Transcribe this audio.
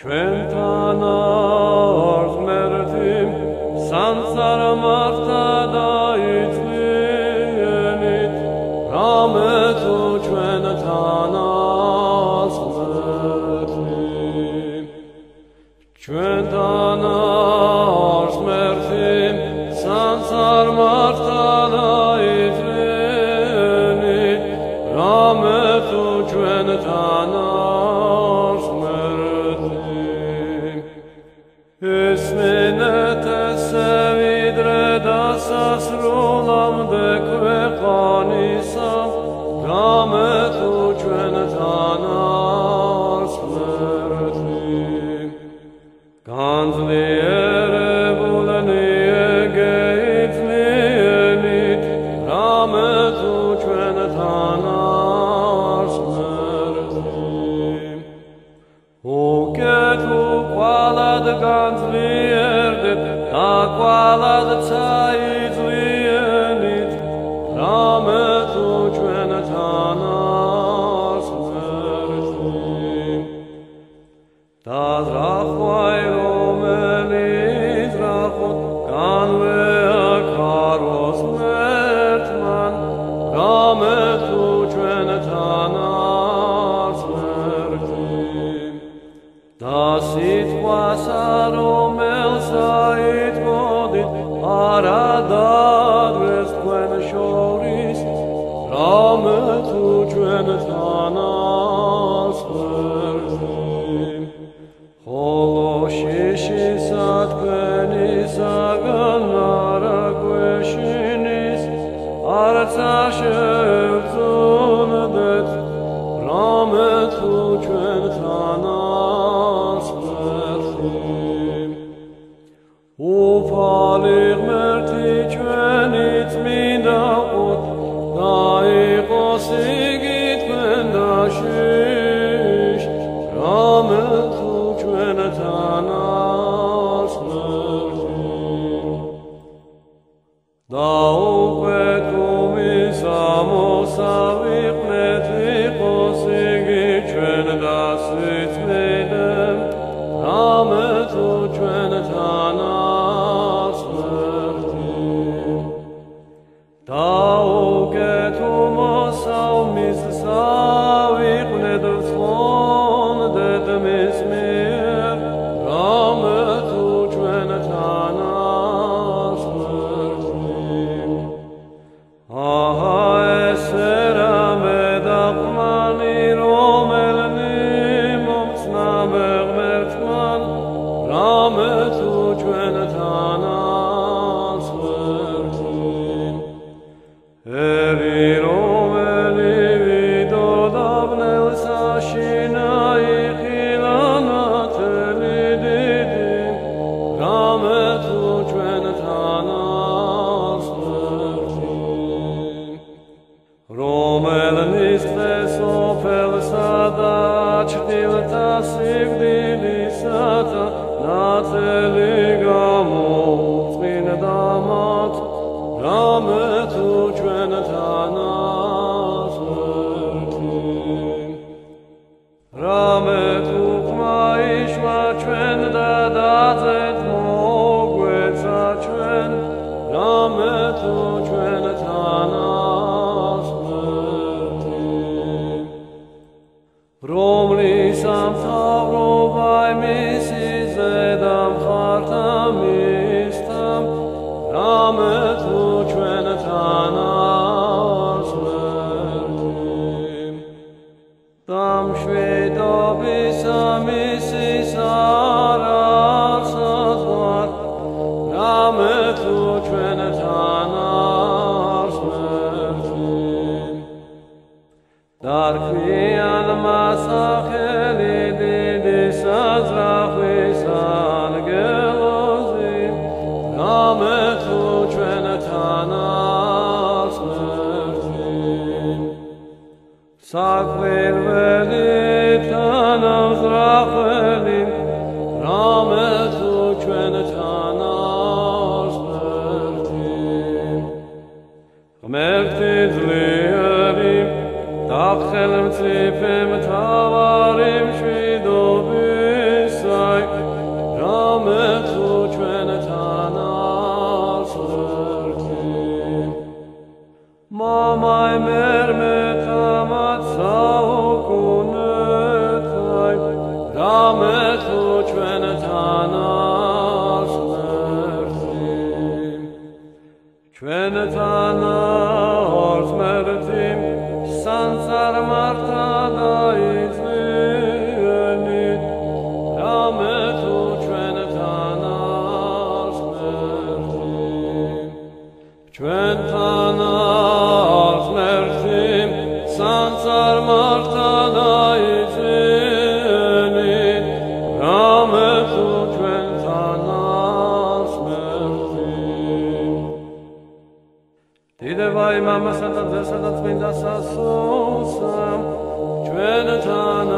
ჩვენთან არ ღმერთი სამსარ მართა დაიწვიენით რამე თუ ჩვენთან არ ღმერთი ჩვენთან არ ღმერთი სამსარ მართა დაიწვიენით რამე თუ ჩვენთან არ ღმერთი ესმენეთ ესე ვიდრე დასასრულამდე ქვეყანისა რამე თუ ჩვენთან არ ღმერთი განძლიერებულნი ეგეითმიენით რამე თუ ჩვენთან არ ღმერთი უკეთ უყვალად განძლიერდეთ და ყვალად წაიძლიენით რამე თუ ჩვენთან არ ღმერთი და ზრახვაი რომელიც ზრახოთ განვეაქაროს ღმერთმან რამე თუ ჩვენთან არ ღმერთი და სიტყვასა რომელსა იტყოდით არა დადრეს თქვენ შორის რამე თუ ჩვენთან არ ღმერთი ხოლო შიშისა თქვენისაგან არა გვეშინის არცა შევძუნდეთ რამე თუ ჩვენთან არ ღმერთი უფალი ღმერთი ჩვენი წმინდა ყოთ და იყოს იგი თქვენდაში რამე თუ ჩვენთან არ ღმერთი და უკვე თუმისა მოსავიყვნეთ იყოს იგი ჩვენ დასიწმინდემ რამე თუ ჩვენთან არ ღმერთი და უკვე თუ მოსავმის სავიყვნეთ ვცხოვდეთ მის მიერ რამე თუ ჩვენთან არ ღმერთი აჰა ესე რამე დაყმანი რომელნი მომწნავე ღმერთმან რამე თუ ჩვენთან არ ღმერთი ერი რომელი ვიდოდა ბნელს აშინა იხილა ნათელი დიდი რამე თუ ჩვენთან არ ღმერთი რომელნის დღეს ოფელსა და ჩრდილთა სიკვდილისათა ნათელი გამოუწმინდა მათ რამე თუ ჩვენთან არ ღმერთი რამე თუ ხმა იშვა ჩვენ და დაძეთ მოგვეცა ჩვენ რამე თუ ჩვენთან არ ღმერთი რომლის ამთავრობა მისი ზედა მხართა მისთა რამე თუ ჩვენთან არ ღმერთი და მშვიდობისა მისის არ არის საზღვარ რამე თუ ჩვენთან არ ღმერთი და რქვიან მას სახელი დიდი საზრახვის ანგელოზი რამე თუ ჩვენთან არ ღმერთი საკვირველი თანამზრახველი რამე თუ ჩვენთან არ ღმერთი ღმერთი ძლიერი მთავარი მშვიდობისაი რამე თუ ჩვენთან არს ღმერთი მამაი მერმე თამად საუკუნეታይ რამე თუ ჩვენთან არს ღმერთი ჩვენთან არს ღმერთი სანსარ მართა დაიძენით რამე თუ ჩვენთან არს ღმერთი ჩვენთან არს ღმერთი სანსარ მართა დაიძენით რამე თუ ჩვენთან არს ღმერთი დიდება იმამასა და ძესა და წმინდა სასულსა ჩვენთან